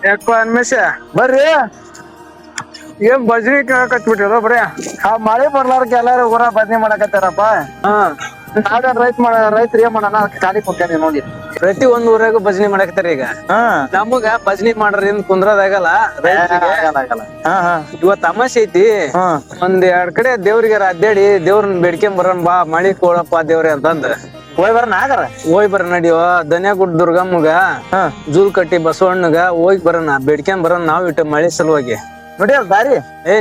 ಯಾಕ ಅನ್ಮೇಶ ಬರ್ರಿ. ಏನ್ ಭಜನಿ ಕೇಳಕತ್ಬಿಟ್ಟಿರೋ ಬರೀ ಆ ಮಳೆ ಬರ್ಲಾರ್ಕ ಎಲ್ಲಾರು ಊರ ಬದ್ನಿ ಮಾಡಕತ್ತಾರಪ್ಪ. ನಾವೇನ್ ರೈತರು ಏನ್ ಮಾಡೋಣ ಖಾಲಿ ಕುಂತೇನೆ ನೋಡಿ. ಪ್ರತಿ ಒಂದ್ ಊರಾಗ ಭಜನಿ ಮಾಡಕತ್ತಾರ ಈಗ. ನಮಗ ಭಜನಿ ಮಾಡ್ರಿ ಕುಂದ್ರದಾಗಲ್ಲ ರೈತರಿಗೆ. ಇವತ್ ತಮಾಷೆ ಐತಿ. ಒಂದ್ 2 ಕಡೆ ದೇವ್ರಿಗೆ ಅಡ್ಡಾಡಿ ದೇವ್ರನ್ನ ಬೇಡ್ಕೊಂಡ್ ಬರೋಣ ಬಾ ಮಳಿ ಕೋಳಪ್ಪ ದೇವ್ರಿ ಅಂತಂದ್ರ ಹೋಯ್ ಬರೋಣ ಆಗರ ಹೋಯ್ ಬರ ನಡಿಯೋ ದನ್ಯಾಗುಡ್ ದುರ್ಗಮ್ಮಗ ಜೂಲ್ ಕಟ್ಟಿ ಬಸವಣ್ಣಗ ಹೋಗಿ ಬರೋಣ ಬೇಡ್ಕೊಂಡ್ ಬರೋಣ ನಾವ್ ಇಟ್ಟು ಮಳಿ ಸಲುವಾಗಿ ನೋಡಿ ಅಲ್ ದಾರಿ.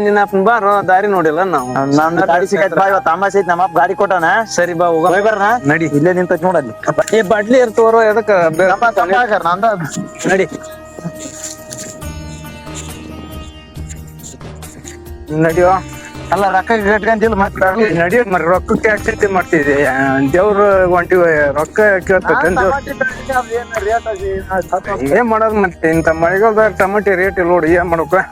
ನಿನ್ನ ಬಾರೋ ದಾರಿ ನೋಡಿಲ್ಲ ನಾವು. ನಮ್ದು ಗಾಡಿ ಸಿಗತ್ ಬಾ, ಇವತ್ತು ತಮಾಷೆ ಐತಿ. ನಮ್ಮ ಗಾಡಿ ಕೊಟ್ಟಾನ. ಸರಿ ಬಾ ಹೋಗ ಬರೋಣ ನಡಿ. ಇಲ್ಲೇ ನಿಂತ ನೋಡಲ್ಲಿ ಬಾಟ್ಲಿ ಇರ್ತವರೋ ಎದಕ್ಕ ನಡಿ ನಡಿಯೋ. ಅಲ್ಲ ರೊಕ್ಕ ಗಟ್ಕಂತಿಲ್ಲ ಮತ್ತೆ ನಡಿಯೋ ಮರ ರೊಕ್ಕಕ್ಕೆ ಆಕ್ಷತೆ ಮಾಡ್ತಿದ್ದೆ ದೇವ್ರ ಹೊಂಟಿವ ರೊಕ್ಕ ಕೇಳ್ತೇನ್ ಏನ್ ಮಾಡೋದ್ ಮತ್ತೆ ಇಂತ ಮಳೆಗಾಲದಾಗ ಟಮಾಟಿ ರೇಟ್ ಇಲ್ಲ ನೋಡಿ ಏನ್ ಮಾಡ್ಬೇಕ.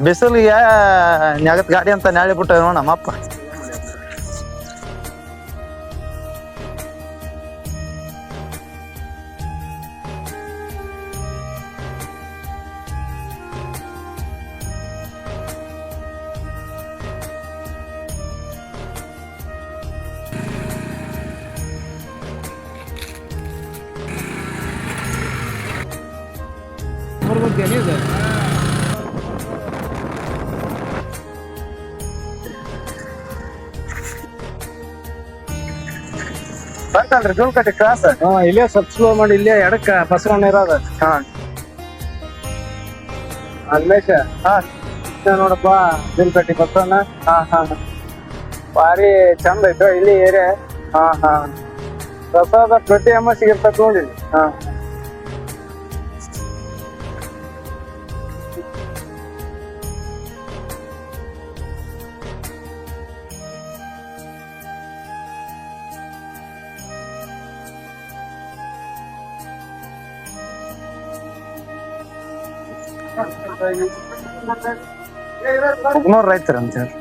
ಬಿಸಿಲಿಗೆ ನೆಗತ್ ಗಾಡಿ ಅಂತ ನಾಳೆ ಬಿಟ್ಟ ನೋಡ ನಮ್ಮಪ್ಪ. ಬರ್ತಲ್ರಿ ಜೂಲ್ ಕಟ್ಟಿ ಕ್ರಾಸ್. ಇಲ್ಲೇ ಸ್ವಲ್ಪ ಸ್ಲೋ ಮಾಡಿ ಇಲ್ಲೇ ಎಡಕ್ಕ ಬಸವಣ್ಣ ಇರೋದ. ಅಲ್ಮೇಶ ನೋಡಪ್ಪ ಜೂಲ್ ಕಟ್ಟಿ ಬಸವಣ್ಣ. ಭಾರಿ ಚಂದ ಐತ ಇಲ್ಲಿ ಏರಿಯಾ. ಪ್ರಸಾದ ಪ್ರತಿ ಅಮಾಸಿಗೆ ಇರ್ತದ ನೋಡಿ. ಕುಗ್ನೂರ್ ರೈತರ ಅಂತ ಹೇಳಿ.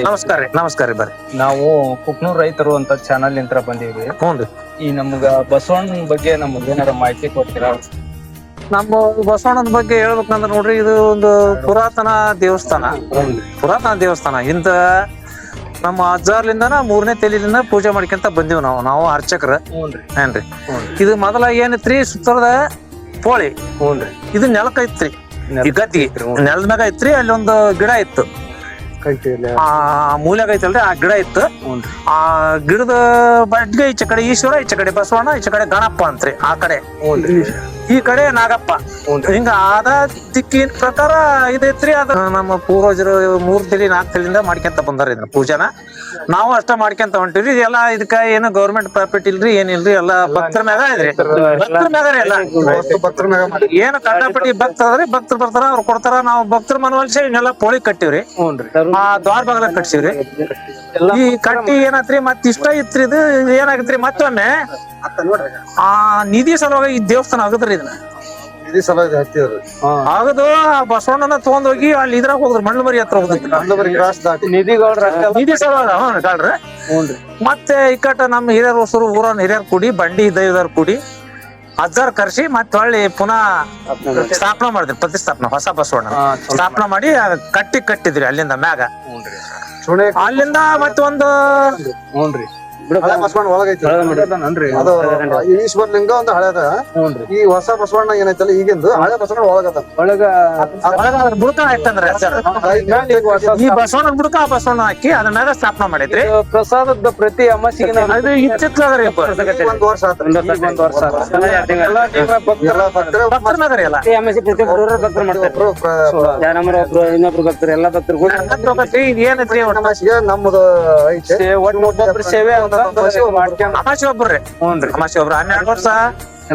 ನಮಸ್ಕಾರ ರೀ. ನಮಸ್ಕಾರ ರೀ. ಬರ್ರಿ. ನಾವು ಕುಕ್ನೂರ್ ರೈತರು ಅಂತ ಚಾನಲ್ ನಿಂತ್ರ ಬಂದೀವಿ. ಹ್ಞೂ. ಈ ನಮ್ಗ ಬಸವಣ್ಣನ ಬಗ್ಗೆ ನಮ್ಗೆ ಏನಾರ ಮಾಹಿತಿ ಕೊಡ್ತೀರಾ? ನಮ್ಮ ಬಸವಣ್ಣನ ಬಗ್ಗೆ ಹೇಳ್ಬೇಕಂದ್ರ ನೋಡ್ರಿ, ಇದು ಒಂದು ಪುರಾತನ ದೇವಸ್ಥಾನ. ಇಂತ ನಮ್ಮ ಅಜ್ಜಾರ್ಲಿಂದನ 3ನೇ ತಲೆಲಿಂದ ಪೂಜೆ ಮಾಡ್ಕೊಂತ ಬಂದಿವ್ ನಾವು ಅರ್ಚಕರ. ಏನ್ರಿ ಇದು ಮೊದಲ ಏನಿತ್ರಿ, ಸುತ್ತರದ ಪೋಳಿ. ಇದು ನೆಲಕ್ಕ ಐತ್ರಿ, ಈ ಗದ್ದಿಗೆ ನೆಲದ ಮ್ಯಾಗ ಐತ್ರಿ. ಅಲ್ಲಿ ಒಂದು ಗಿಡ ಇತ್ತು, ಆ ಮೂಲ್ಯಾಗ ಐತಲ್ರಿ, ಆ ಗಿಡ ಇತ್ತು. ಆ ಗಿಡದ ಬಡ್ಗೆ ಈಚೆ ಕಡೆ ಈಶ್ವರ, ಈಚೆ ಕಡೆ ಬಸವಣ್ಣ, ಈಚೆ ಕಡೆ ಗಣಪ ಅಂತ್ರಿ. ಆ ಕಡೆ ಈ ಕಡೆ ನಾಗಪ್ಪ. ಹಿಂಗ ಆದ ದಿಕ್ಕಿನ ಪ್ರಕಾರ ಇದೈತ್ರಿ. ಅದ ನಮ್ಮ ಪೂರ್ವಜರು 3 ತಲೆ 4 ತಲೆಯಿಂದ ಮಾಡ್ಕೊಂತ ಬಂದಾರ ಇದನ್ನ ಪೂಜಾನ. ನಾವು ಅಷ್ಟ ಮಾಡ್ಕೊಂತ ಹೊಂಟಿವ್ರಿ. ಇದೆಲ್ಲ ಇದಕ್ಕ ಏನು ಗೌರ್ಮೆಂಟ್ ಪ್ರಾಫಿಟ್ ಇಲ್ರಿ, ಏನಿಲ್ರಿ. ಎಲ್ಲ ಭಕ್ತರ ಮ್ಯಾಗ ಇದ್ರಿ. ಭಕ್ತರ ಮ್ಯಾಗ ಎಲ್ಲ ಏನು ಕಂಡಪಟ್ಟಿ ಭಕ್ತ ಅದ್ರಿ. ಭಕ್ತರು ಬರ್ತಾರ, ಅವ್ರು ಕೊಡ್ತಾರ. ನಾವು ಭಕ್ತರ ಮನವೊಲಿಸಿ ಇವನ್ನೆಲ್ಲ ಪೋಳಿ ಕಟ್ಟಿವ್ರಿ. ಆ ದ್ವಾರ ಬಾಗಲ ಕಟ್ಸಿವ್ರಿ. ಈ ಕಟ್ಟಿ ಏನಾತ್ರಿ ಮತ್ ಇಷ್ಟ ಇತ್ರಿ. ಇದು ಏನಾಗತ್ರಿ, ಮತ್ತೊಮ್ಮೆ ಆ ನಿಧಿ ಸಲುವಾಗಿ ಈ ದೇವಸ್ಥಾನ ಆಗದ್ರಿ. ಇದನ್ನ ಆಗದು ಬಸವಣ್ಣನ ತಗೊಂಡ್ ಹೋಗಿ ಅಲ್ಲಿ ಇದ್ರಾಗ ಹೋದ್ರ ಮಂಡ್ಲಮರಿ ಹತ್ರ ಹೋದ್ರಿ. ನಿಧಿ ಸಲುವಾಗ ಮತ್ತೆ ಇಕ್ಕಟ್ಟ ನಮ್ಮ ಹಿರಿಯರ ಹೊಸರು ಊರನ್ನ ಹಿರಿಯರ್ ಕೂಡಿ, ಬಂಡಿ ದೈವದವ್ರ ಕೂಡಿ, ಅಜ್ಜಾರ್ ಕರ್ಸಿ ಮತ್ತೆ ಹೊಳ್ಳಿ ಪುನಃ ಸ್ಥಾಪನಾ ಮಾಡಿದ್ರಿ. ಪ್ರತಿಷ್ಠಾಪನಾ ಹೊಸ ಬಸವಣ್ಣ ಸ್ಥಾಪನಾ ಮಾಡಿ ಕಟ್ಟಿದ್ರಿ. ಅಲ್ಲಿಂದ ಮ್ಯಾಗ ಅಲ್ಲಿಂದ ಮತ್ತೆ ಒಂದು ಬಸವಣ್ಣ ಒಳಗೈತಿ ಈಶ್ವರ ಲಿಂಗ ಒಂದು ಹಳೇದ. ಈ ಹೊಸ ಬಸವಣ್ಣ ಏನೈತಲ್ಲ ಈಗಿಂದು ಹಳೆ ಬಸವಣ್ಣ ಒಳಗದ ಬುಡಕ ಆಯ್ತಂದ್ರೆ ಈ ಬಸವಣ್ಣ ಬುಡಕ ಆ ಬಸವಣ್ಣ ಹಾಕಿ ಅದ್ರ ಮ್ಯಾಗ ಸ್ಥಾಪನಾ ಮಾಡಿದ್ರಿ. ಪ್ರಸಾದದ ಪ್ರತಿ ಅಮಾಸಿಗೆ ಅದು ಇಚ್ಚಿತ್ಲಾದ್ರಿ. 1 ವರ್ಷ ಆತ. ಭಕ್ತರ ಮ್ಯಾಗ ರೀ ಎಲ್ಲ. ಇನ್ನೊಬ್ರು ಭಕ್ತರು ಎಲ್ಲಾ ಭಕ್ತರು ಏನೈತ್ರಿ ನಮ್ದು ಐತೆ ಒಬ್ಬೊಬ್ರು ಸೇವೆ ಅಮಾಸಿ ಒಬ್ರಿ. ಅಮಾಸಿ ಒಬ್ರು 12 ವರ್ಷ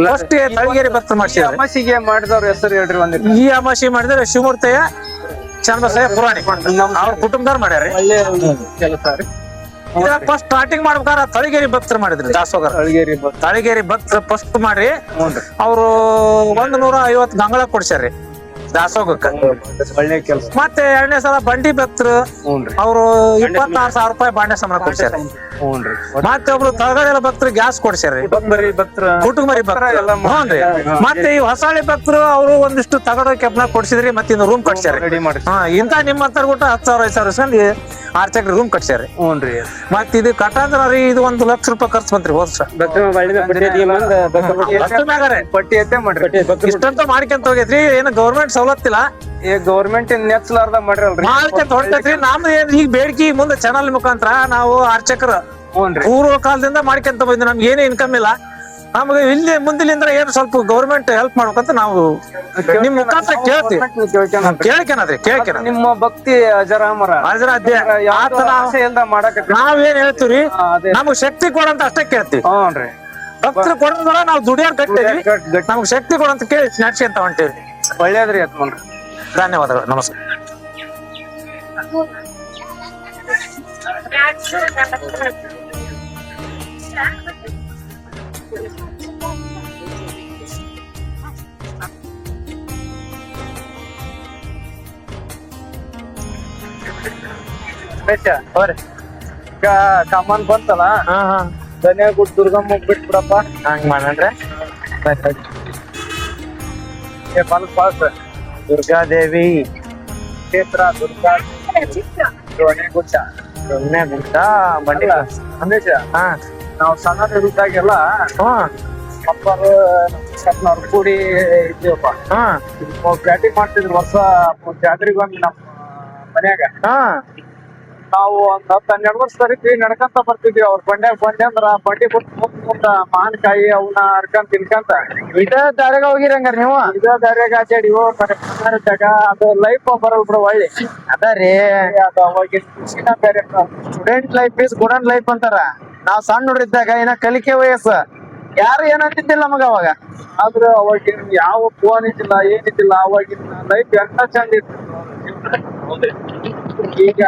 ಫಸ್ಟ್ ತಳಗೇರಿ ಭಕ್ತರು ಮಾಡ್ಸಿದ್ರು. ಅಮಾಸಿಗೆ ಮಾಡಿದವ್ರ ಹೆಸರು ಹೇಳ್ರಿ. ಒಂದಿಟ್ಟು ಈ ಅಮಾಸಿ ಮಾಡಿದ್ರೆ ಶಿವಮೂರ್ತಯ್ಯ, ಚನ್ನಬಸಯ್ಯ ಪುರಾಣಿ ಅವ್ರ ಕುಟುಂಬದವ್ರು ಮಾಡ್ಯಾರಿ. ಒಳ್ಳೆ ಕೆಲಸ ರೀ. ಫಸ್ಟ್ ಸ್ಟಾರ್ಟಿಂಗ್ ಮಾಡ್ಬೇಕಾರ ತಳಿಗೇರಿ ಭಕ್ತರು ಮಾಡಿದ್ರಿ ದಾಸೋಗರ. ತಳಿಗೇರಿ ಭಕ್ತರು ಫಸ್ಟ್ ಮಾಡಿ ಅವ್ರು 150 ಗಂಗಳ ಕೊಡ್ಸ್ಯಾರಿ ದಾಸೋಗಕ್ಕ. ಒಳ್ಳೆ ಕೆಲಸ. ಮತ್ತೆ 2ನೇ ಸಲ ಬಂಡಿ ಭಕ್ತರು ಅವ್ರು 26,000 ರೂಪಾಯಿ ಬಾಂಡೆ ಸಂಬಳ ಕೊಡ್ಸ್ಯಾರ. ಮತ್ತೆ ಒಬ್ರು ತಳಗಡೆಲ್ಲ ಭಕ್ತರು ಗ್ಯಾಸ್ ಕೊಡ್ಸ್ಯಾರಿ. ಕುಟುಂಬರಿ ಭಕ್ತರ ಹ್ಞೂನ್ರಿ. ಮತ್ತೆ ಈ ಹೊಸಾಳಿ ಭಕ್ತರು ಅವರು ಒಂದಿಷ್ಟು ತಗಡ ಕೆಪ್ನ ಕೊಡ್ಸಿದ್ರಿ, ಮತ್ತೆ ಇನ್ನು ರೂಮ್ ಕಟ್ಸ್ಯಾರಿ. ಇಂತ ನಿಮ್ಮ ಹತ್ರ ಕೊಟ್ಟು 10,000 5,000 ಇಸ್ಕೊಂಡು ಆರ್ಚಕ್ರಿ ರೂಮ್ ಕಟ್ಸ್ಯಾರಿ. ಮತ್ ಇದು ಕಟ್ಟಾಂದ್ರ ರೀ ಇದು 1 ಲಕ್ಷ ರೂಪಾಯಿ ಖರ್ಚು ಬಂತ್ರಿ ಹೋದ ವರ್ಷ. ಪಟ್ಟಿ ಐತೆ ಮಾಡ್ರಿ. ಇಷ್ಟಂತ ಮಾಡ್ಕೊಂತ ಹೋಗೈತ್ರಿ. ಏನು ಗೌರ್ಮೆಂಟ್ ಸವಲತ್ತಿಲ್ಲ, ಈ ಗೌರ್ಮೆಂಟ್ ನೆಚ್ಲಾರ್ದ ಮಾಡ್ರಲ್ರಿ. ಮಾಡ್ಕೊಂತ ಹೊರಟೈತ್ರಿ. ನಮ್ದು ಏನ್ ಈಗ ಬೇಡಿಕೆ ಮುಂದೆ ಚಾನಲ್ ಮುಖಾಂತರ ನಾವು ಅರ್ಚಕರು ಪೂರ್ವ ಕಾಲದಿಂದ ಮಾಡ್ಕೊಂತ ಬಂದ್ವಿ. ನಮ್ಗೆ ಏನೇ ಇನ್ಕಮ್ ಇಲ್ಲ. ನಮ್ಗೆ ಇಲ್ಲಿ ಮುಂದಿಲಿಂದ ಏನು ಸ್ವಲ್ಪ ಗೌರ್ಮೆಂಟ್ ಹೆಲ್ಪ್ ಮಾಡ್ಬೇಕಂತ ನಾವು ನಿಮ್ ಮುಖಾಂತರ ಕೇಳ್ತೀವಿ. ಕೇಳ್ಕೆನದ್ರಿ ನಿಮ್ಮ ಭಕ್ತಿ ಅಜರಾಮರ ನಾವೇನ್ ಹೇಳ್ತೀವ್ರಿ, ನಮಗ್ ಶಕ್ತಿ ಕೊಡಂತ ಅಷ್ಟೇ ಕೇಳ್ತೀವಿ. ಭಕ್ತರು ಕೊಡೋದ್ರ ನಾವು ದುಡಿಯೋರ್ ಕಟ್ತೀವಿ. ನಮಗ್ ಶಕ್ತಿ ಕೊಡಂತ ಕೇಳಿ ನಡ್ಸಿ ಅಂತ ಹೊಂಟೇವಿ. ಒಳ್ಳೇದ್ರಿ ಅತ್ಮನ್. ಧನ್ಯವಾದಗಳು. ನಮಸ್ಕಾರ. ಈಗ ಸಾಮಾನ್ ಬಂತಲ್ಲ, ಧನ್ಯಗುಡ್ ದುರ್ಗಮ್ಮ ಬಿಟ್ಬಿಡಪ್ಪ. ಹಂಗ ಮಾಡನ್ರಿ. ದುರ್ಗಾದೇವಿ ಕ್ಷೇತ್ರ, ದುರ್ಗಾ ಗುಡ್ಡ ಬಂಡಿಲ್ಲ ಸಂದೇಶ. ನಾವು ಸಣ್ಣದಿದ್ದಾಗೆಲ್ಲ ಅಪ್ಪರು ಅವ್ರು ಕೂಡಿ ಇದ್ದೀವಪ್ಪ. ಬ್ಯಾಟಿಂಗ್ ಮಾಡ್ತಿದ್ರು ವರ್ಷ ಜಾತ್ರೆಗೆ ಬಂದು ನಮ್ಮ ಮನ್ಯಾಗ. ನಾವು ಒಂದ್ 10-12 ವರ್ಷ ತರಿತೀವಿ, ನಡ್ಕಂತ ಬರ್ತಿದ್ವಿ. ಅವ್ರ ಬಂಡ್ಯಾಗ ಬಂದೆ ಅಂದ್ರ ಬಂಡಿ ಬಿಟ್ಟು ಮುಂದ ಮಾವಿನಕಾಯಿ ಅವನ್ನ ಹರ್ಕೊಂಡ್ ತಿನ್ಕಂತ ಇದೇ ದಾರ್ಯಾಗ ಹೋಗಿರಂಗಾರ ನೀವು? ಇದೇ ದಾರ್ಯಾಗ ಆಚಾಡಿ ಜಾಗ. ಅದು ಲೈಫ್ ಬರಲ್ ಬಿಡು ಒಳ್ಳೆ ಅದರಿ. ಅದು ಅವಾಗಿನ ಖುಷಿನ ಬೇರೆ. Student life is good life ಅಂತಾರ. ನಾವ್ ಸಣ್ಣ ಹುಡುಗಿದ್ದಾಗ ಇನ್ನ ಕಲಿಕೆ ವಯಸ್ಸು, ಯಾರು ಏನಂತಿದ್ದಿಲ್ಲ ನಮಗ ಅವಾಗ. ಆದ್ರ ಅವಾಗಿನ ಯಾವ ಫೋನ್ ಇದ್ದಿಲ್ಲ, ಏನಿದ್ದಿಲ್ಲ. ಅವಾಗಿನ ಲೈಫ್ ಎಂತ ಚಂದ ಇತ್ತು. ಈಗ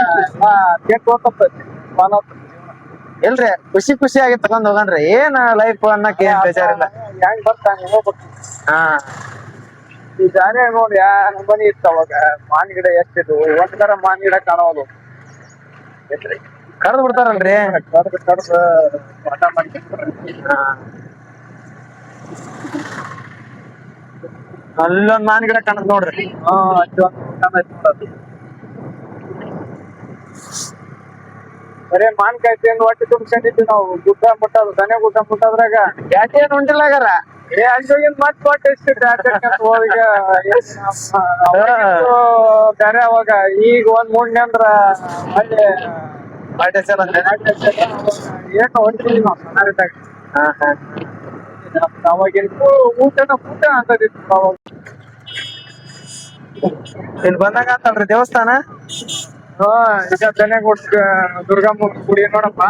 ಇಲ್ರಿ, ಖುಷಿ ಖುಷಿಯಾಗಿ ತಗೊಂಡ್ ಹೋಗನ್ರಿ. ಏನ್ ಲೈಫ್ ಅನ್ನಕ್ ಏನ್ ಬೇಜಾರಿಲ್ಲ. ಹೆಂಗ್ ಬರ್ತಾನೆ ಹೋಗ್ಬೇಕು. ಈ ದಾರ್ಯಾಗ ನೋಡಿ ಮನಿ ಇತ್ತು ಅವಾಗ. ಮಾನ್ ಗಿಡ ಎಷ್ಟಿದ್ವು, ಒಂದರ ಮಾನ್ ಗಿಡ ಕಾಣೋದು. ಕಡ್ದ್ ಬಿಡ್ತಾರಲ್ರಿ. ಕಡ್ದು ಪಾಠ ಮಾಡ್ತಿದ್ರು. ಅಲ್ಲೊಂದ್ ಮಾನ್ ಗಿಡ ಕಾಣದ್ ನೋಡ್ರಿ. ಬರೇ ಮಾನ್ಕಾಯಿ ತಿಂದು ಹೊಟ್ಟೆ ತುಂಬಿಸ್ಕೊಂಡಿದ್ವಿ ನಾವು. ಗುಡ್ಡ ಮುಟ್ಟೋದು, ದನೆ ಗುಡ್ಡ ಮುಟ್ಟೋದ್ರಾಗ ಯಾಕೆ ಏನ್ ಹೊಂಟಿಲ್ಲಾಗಾರ ಅಲ್ಲಿಗಿಂದ ಮತ್ತೆ ಹೊಟ್ಟೆ ಇಷ್ಟಿತ್ತು. ಬೇರೆ ಅವಾಗ. ಈಗ ಒಂದ್ ಮೂಡ್ನೆ ಅಂದ್ರ ಒಳ್ಳೆ ಏನು ಹೊಂಟಿದ್ವಿ ನಾವು ಸಣ್ಣದಾಗ. ಅವಾಗಿನ ಊಟ ಅಂತದಿತ್ತು ಅವಾಗ. ಇಲ್ಲಿ ಬಂದಾಗ ಅಂತಲ್ರಿ ದೇವಸ್ಥಾನ. ಈಗ ದನೆಗುಡ್ ದುರ್ಗಮ್ಮ ಗುಡಿ ನೋಡಪ್ಪ.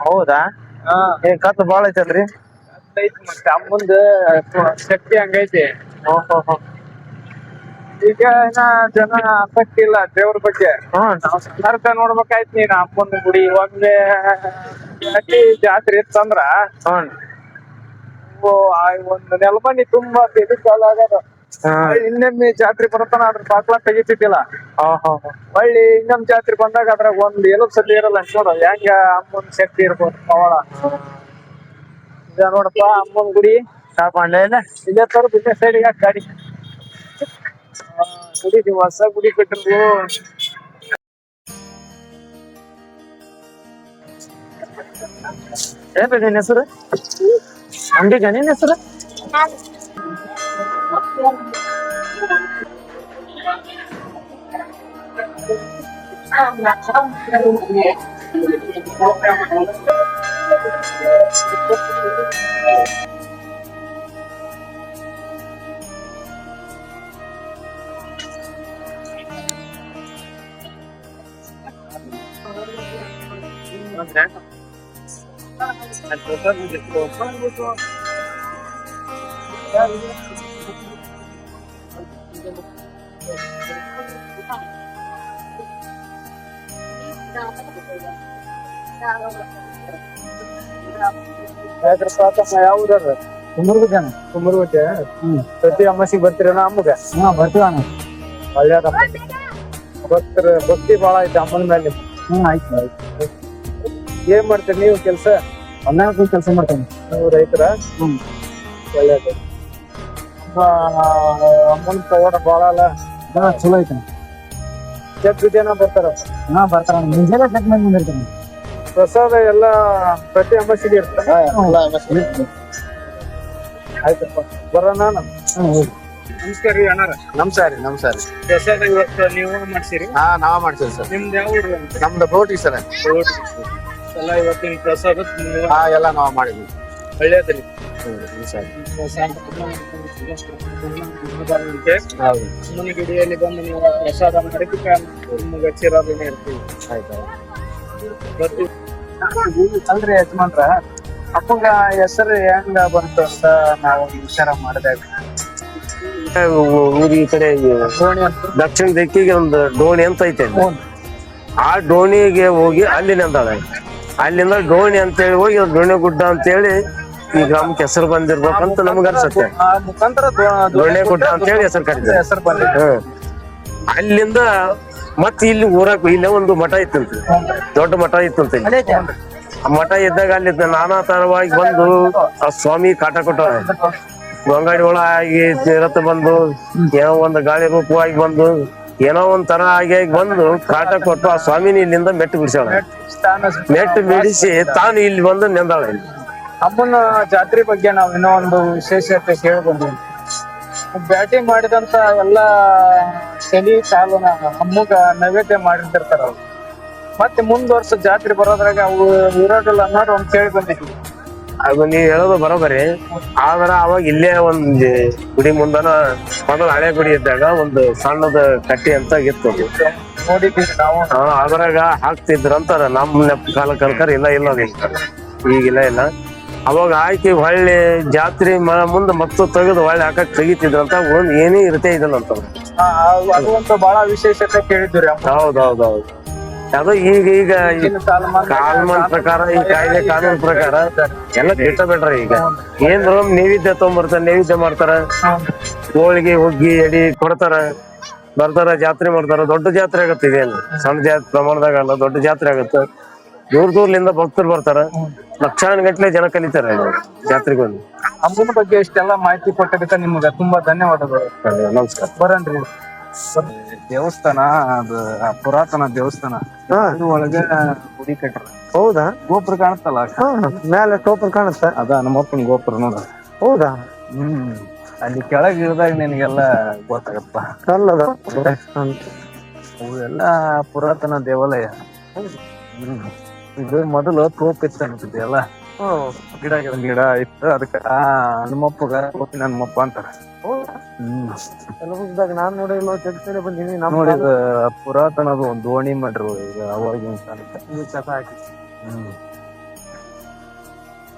ಹೌದಾ? ಏನ್ ಕತ್ತು ಬಾಳ ಐತಲ್ರಿ? ಮತ್ತೆ ಅಮ್ಮಂದ ಶಕ್ತಿ ಹಂಗೈತಿ. ಈಗ ಇನ್ನ ಜನ ಆಸಕ್ತಿ ಇಲ್ಲ ದೇವ್ರ ಬಗ್ಗೆ. ನಾವ್ ಸಣ್ಣರ್ತ ನೋಡ್ಬೇಕಾಯ್ತು ನೀನ್ ಅಮ್ಮನ ಗುಡಿ. ಒಮ್ಮೆ ಜಾತ್ರೆ ಇತ್ತಂದ್ರ ಒಂದ್ ನೆಲಮನಿ ತುಂಬಾ ಕಾಲ ಆಗದ. ಇನ್ನೊಮ್ಮೆ ಜಾತ್ರೆ ಬರತಾನ ಅದ್ರ ಬಾಕ್ಲ ತೆಗಿತಿದ್ದಿಲ್ಲ. ಹೊಳ್ಳಿ ಇನ್ನೊಮ್ಮೆ ಜಾತ್ರೆ ಬಂದಾಗ ಅದ್ರಾಗ ಒಂದ್ ಎಲುಬ್ ಸತಿ ಇರಲ್ಲ. ನೋಡ ಹೆಂಗ ಅಮ್ಮನ್ ಶಕ್ತಿ ಇರ್ಬೋದು ಪವಾಡ. ಇದ ನೋಡಪ್ಪ ಅಮ್ಮನ್ ಗುಡಿ. ಇದೇ ತರದ್ ಇದೇ ಸೈಡಿಗೆ ಗಾಡಿ ಗುಡಿ ಹೊಸ ಗುಡಿ ಕಟ್ಟಿದ್ರು. ಏನ್ರಿ ನಿನ್ ಹೆಸರು? ಅಂಬಿಗ ನಿನ್ ಹೆಸರು? ಯಾವ್ದಾರ ಕುಂಬರ್ಗುಟ್ಟೆ ಪ್ರತಿ ಅಮಾಸಿಗೆ ಬರ್ತೀರಣ್ಣ ಅಮ್ಮಗ ಬರ್ತೀವಣ್ಣ. ಒಳ್ಳೇದಪ್ಪ ಭಕ್ತಿ ಬಾಳ ಐತೆ ಅಮ್ಮನ ಮೇಲೆ. ಆಯ್ತು. ಏನ್ ಮಾಡ್ತೀರಿ ನೀವು ಕೆಲ್ಸ? ಹೊಲ್ದಾಗ ಕೆಲಸ ಮಾಡ್ತೇನೆ. ನೀವು ರೈತರ? ಒಳ್ಳೇದು. ಅಮ್ಮನ ತಗೋಣ ಬಾಳ ಅಲ್ಲ, ಚಲೋ ಐತೆ. ಜಗ್ಗು ಜನ ಬರ್ತಾರ. ಬರ್ತಾರ. ಮುಂಜಾನೆ ಚೆಕ್ ಮಾಡಿ ಬಂದಿರ್ತೀನಿ. ಪ್ರಸಾದ ಎಲ್ಲ ಪ್ರತಿ ಅಮಾಸಿಗೆ ಇರ್ತಾರ? ಆಯ್ತಪ್ಪ ಬರೋಣ. ನಮಸ್ಕಾರ ರೀ ಅಣ್ಣಾರ. ನಮಸ್ಕಾರ ಪ್ರಸಾದ ಇವತ್ತು ನೀವು ಮಾಡ್ಸಿರಿ? ನಾವ ಮಾಡ್ತೀವಿ ಸರ್. ನಿಮ್ದು ಯಾವ ಊರು ಅಂತ? ನಮ್ದು ಬೋಟಿ ಸರ್. ಎಲ್ಲ ಇವತ್ತಿನ ಪ್ರಸಾದ ಎಲ್ಲ ನಾವ್ ಮಾಡಿದ್ವಿ. ಒಳ್ಳೇದ್ರಿ. ಅಮ್ಮನ ಗುಡಿಯಲ್ಲಿ ಬಂದು ನೀವು ಪ್ರಸಾದ ಮಾಡಿದ್ರೆ ನಿಮ್ಗೆ ಚಿರಾದಿನೇ ಇರ್ತೀವಿ. ಅಲ್ರಿ ಯಜಮಾನ್ರ, ಅಪ್ಪಗ ಹೆಸರು ಹೆಂಗ ಬಂತು ಅಂತ ನಾವು ವಿಚಾರ ಮಾಡಿದಾಗ ಊರಿ ಈ ಕಡೆ ದಕ್ಷಿಣ ದಿಕ್ಕಿಗೆ ಒಂದು ಡೋಣಿ ಅಂತ ಐತೆ. ಆ ಡೋಣಿಗೆ ಹೋಗಿ ಅಲ್ಲಿ ನಿಂತಾಳೆ. ಅಲ್ಲಿಂದ ಡೋಣಿ ಅಂತೇಳಿ ಹೋಗಿ ಡೋಣಿ ಗುಡ್ಡ ಅಂತೇಳಿ ಈ ಗ್ರಾಮಕ್ಕೆ ಹೆಸರು ಬಂದಿರ್ಬೇಕಂತ ನಮ್ಗ ಅನ್ಸುತ್ತೆ. ಮುಖಾಂತರ ಡೋಣಿ ಗುಡ್ಡ ಅಂತೇಳಿ ಹೆಸರು ಕರೀತಾರೆ. ಹೆಸರು ಬಂದಿದೆ. ಅಲ್ಲಿಂದ ಮತ್ ಇಲ್ಲಿ ಊರಾಗ ಇಲ್ಲೇ ಒಂದು ಮಠ ಇತ್ತಂತೆ, ದೊಡ್ಡ ಮಠ ಇತ್ತಂತ. ಆ ಮಠ ಇದ್ದಾಗ ಅಲ್ಲಿ ನಾನಾ ತರವಾಗಿ ಬಂದು ಆ ಸ್ವಾಮಿ ಕಾಟ ಕೊಟ್ಟ ಗಂಗಾಡಿ ಒಳಗಾಗಿ ತೀರತ್ತ ಬಂದು ಏನೋ ಒಂದು ಗಾಳಿ ರೂಪವಾಗಿ ಬಂದು ಏನೋ ಒಂದ್ ತರ ಆಗಿ ಬಂದು ಕಾಟ ಕೊಟ್ಟು ಆ ಸ್ವಾಮಿನ ಇಲ್ಲಿಂದ ಮೆಟ್ಟು ಬಿಡಿಸ್ಯಾಳ. ಮೆಟ್ಟು ಬಿಡಿಸಿ ತಾನು ಇಲ್ಲಿ ಬಂದು ನಿಂದಾಳ. ಅಮ್ಮನ ಜಾತ್ರೆ ಬಗ್ಗೆ ನಾವ್ ಇನ್ನೂ ಒಂದು ವಿಶೇಷತೆ ಕೇಳಿ ಬಂದ್ವಿ. ಬ್ಯಾಟಿಂಗ್ ಮಾಡಿದಂತ ಎಲ್ಲಾ ತಲಿ ಕಾಲನ ಅಮ್ಮಗ ನೈವೇದ್ಯ ಮಾಡಿರ್ತಿರ್ತಾರ ಅವ್ರು. ಮತ್ತೆ ಮುಂದ್ವರ್ಷ ಜಾತ್ರೆ ಬರೋದ್ರಾಗ ಅವು ಇರೋದಿಲ್ಲ ಅನ್ನೋದು ಒಂದ್ ಕೇಳಿ ಬಂದಿದ್ವಿ. ಅದು ನೀವ್ ಹೇಳೋದು ಬರೋಬರಿ. ಆದ್ರ ಅವಾಗ ಇಲ್ಲೇ ಒಂದ್ ಗುಡಿ ಮುಂದನ ಮೊದಲ ಹಳೆ ಗುಡಿ ಇದ್ದಾಗ ಒಂದು ಸಣ್ಣದ ಕಟ್ಟಿ ಅಂತ ಇತ್ತು. ನೋಡಿದ್ವಿ ನಾವು. ಅದ್ರಾಗ ಹಾಕ್ತಿದ್ರ ಅಂತಾರ. ನಮ್ಮ ಕಾಲ ಕಲ್ಕರ್ ಇಲ್ಲ ಈಗಿಲ್ಲ ಇಲ್ಲ. ಅವಾಗ ಹಾಕಿ ಹೊಳ್ಳಿ ಜಾತ್ರೆ ಮುಂದೆ ಮತ್ತು ತೆಗೆದು ಹೊಳ್ಳಿ ಹಾಕಕ್ ತೆಗಿತಿದ್ರಂತ. ಒಂದ್ ಏನೇ ಇರುತ್ತೆ ಇದಲ್ಲ ಅಂತ. ಅದು ಒಂದು ಬಹಳ ವಿಶೇಷತೆ ಕೇಳಿದ್ವಿ. ಹೌದೌದೌದು. ಅದು ಈಗ ಕಾಲ್ಮಾನ್ ಪ್ರಕಾರ, ಈ ಕಾಯ್ದೆ ಕಾನೂನು ಪ್ರಕಾರ ಎಲ್ಲ ಬಿಟ್ರ ಈಗ ಏನ್ರ ನೈವೇದ್ಯ ತಗೊಂಡ್ಬರ್ತಾರ, ನೈವೇದ್ಯ ಮಾಡ್ತಾರ, ಹೋಳಿಗೆ ಹುಗ್ಗಿ ಎಡಿ ಕೊಡ್ತಾರ, ಬರ್ತಾರ, ಜಾತ್ರೆ ಮಾಡ್ತಾರ. ದೊಡ್ಡ ಜಾತ್ರೆ ಆಗತ್ತೆ. ಇದೇನು ಸಣ್ಣ ಜಾತ್ರೆ ಪ್ರಮಾಣದಾಗ ಅಲ್ಲ, ದೊಡ್ಡ ಜಾತ್ರೆ ಆಗತ್ತೆ. ದೂರದಿಂದ ಭಕ್ತರು ಬರ್ತಾರ, ಲಕ್ಷಾನ್ ಗಟ್ಲೆ ಜನ ಕಲಿತಾರ ಜಾತ್ರೆಗೆ ಬಂದು. ಅಮ್ಮನ ಬಗ್ಗೆ ಇಷ್ಟೆಲ್ಲ ಮಾಹಿತಿ ಕೊಟ್ಟದಕ್ಕೆ ನಿಮ್ಗೆ ತುಂಬಾ ಧನ್ಯವಾದಗಳು. ನಮಸ್ಕಾರ. ಬರನ್ರಿ. ದೇವಸ್ಥಾನ ಅದು ಪುರಾತನ ದೇವಸ್ಥಾನ. ಒಳಗೆ ಗುಡಿ ಕಟ್ರ. ಹೌದಾ? ಗೋಪುರ ಕಾಣುತ್ತಲ್ಲ ಮೇಲೆ ಗೋಪುರ ಕಾಣುತ್ತ. ಅದ ನಮ್ಮಪ್ಪನ ಗೋಪುರ ನೋಡ್ರಿ. ಹೌದಾ? ಅಲ್ಲಿ ಕೆಳಗೆ ಇಳಿದಾಗ ನಿನಗೆಲ್ಲ ಗೊತ್ತಾಗತ್ತ. ಅಲ್ಲದ ಅವೆಲ್ಲ ಪುರಾತನ ದೇವಾಲಯ. ಇದು ಮೊದಲು ತೋಪ್ ಇತ್ತು ಅನ್ಸುತ್ತೆ. ಎಲ್ಲ ಗಿಡ ಇತ್ತು. ಅದಕ್ಕೆ ಹನುಮಪ್ಪಗ ಗೋಪಿನ ಹನುಮಪ್ಪ ಅಂತಾರ. ನಾನ್ ನೋಡಿಲ್ಲ, ಜಗತ್ತೇ ಬಂದೀನಿ. ನೋಡಿ ಇದು ಪುರಾತನದು ಒಂದು ದೋಣಿ ಮಾಡ್ರು ಈಗ ಅವಾಗಿನ ಕಾಲಕ್ಕೆ. ಚಟ ಹಾಕಿ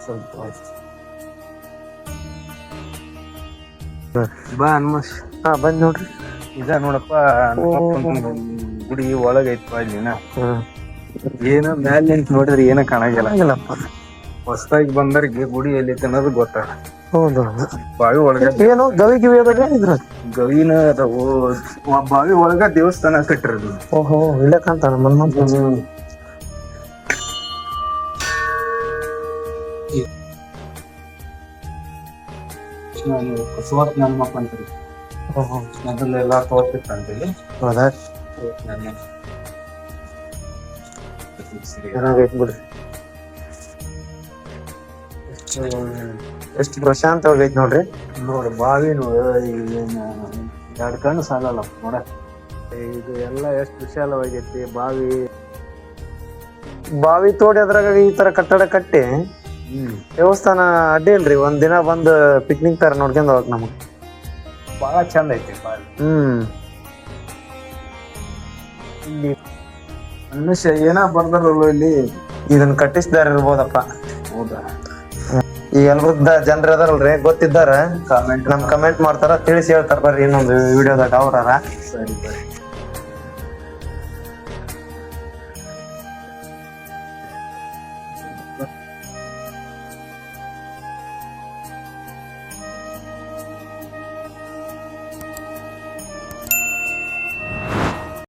ಸ್ವಲ್ಪ ಬಾ ಹನುಮಸ್. ಬಂದ್ ನೋಡ್ರಿ. ಇದ ನೋಡಪ್ಪ ಗುಡಿ ಒಳಗೈತ್ವ ಇಲ್ಲಿನ. ಏನು ಮ್ಯಾಲ ನಿಂತ ನೋಡಿದ್ರೆ ಏನೋ ಕಾಣಂಗಿಲ್ಲ. ಹೊಸದಾಗಿ ಬಂದವ್ರಿಗೆ ಗುಡಿ ಎಲ್ಲಿ ಅನ್ನೋದು ಗೊತ್ತಾಗ. ಹೌದು. ಬಾವಿ ಒಳಗ ಏನೋ ಗವಿ ಗಿವಿ ಅದಾಗ ಇದ್ರ ಗವಿನ ಅದಾವು. ಬಾವಿ ಒಳಗ ದೇವಸ್ಥಾನ ಕಟ್ಟಿರೋದು. ಓಹೋ, ಇಲ್ಲೇ ಕಾಣ್ತಾನ ಮನ್ಮಂತ. ಕುಸುವತ್ ನಮ್ಮಪ್ಪ ಅಂತೀರಿ. ಮೊದಲೆಲ್ಲ ತೋರ್ಸಿತ್ತಂತೀವಿ. ಹೌದಾ? ಚೆನ್ನಾಗೈತ್ ಬಿಡ್ರಿ. ಎಷ್ಟು ಪ್ರಶಾಂತವಾಗೈತ್ ನೋಡ್ರಿ. ನೋಡ್ರಿ ಬಾವಿ ನೋಡು. ಎರಡು ಕಣ್ಣು ಸಾಲಲ್ಲ ನೋಡ. ಇದು ಎಲ್ಲ ಎಷ್ಟು ವಿಶಾಲವಾಗೈತಿ ಬಾವಿ. ಬಾವಿ ತೋಡಿ ಅದ್ರಾಗ ಈ ತರ ಕಟ್ಟಡ ಕಟ್ಟಿ ದೇವಸ್ಥಾನ ಅಡ್ಡಿ ಇಲ್ರಿ. ಒಂದ್ ದಿನ ಬಂದ್ ಪಿಕ್ನಿಕ್ ತರ ನೋಡ್ಕೊಂಡ್ ಹೋಗಕ್ ನಮಗ್ ಬಹಳ ಚಂದ ಐತಿ ಬಾವಿ. ಇಲ್ಲಿ ಮನುಷ್ಯ ಏನ ಬರ್ದಾರಲ್ಲ ಇಲ್ಲಿ. ಇದನ್ನ ಕಟ್ಟಿಸಿದಾರ ಇರ್ಬೋದಪ್ಪ. ಹೌದಾ? ಈ ಎಲ್ರದ ಜನರ ಅದಾರಲ್ರಿ, ಗೊತ್ತಿದ್ದಾರ ಕಾಮೆಂಟ್ ನಮ್ ಕಮೆಂಟ್ ಮಾಡ್ತಾರ, ತಿಳಿಸಿ ಹೇಳ್ತಾರ. ಬರ್ರಿ ಇನ್ನೊಂದು ವಿಡಿಯೋದಾಗ ಅವ್ರಾರ. ಸರಿ.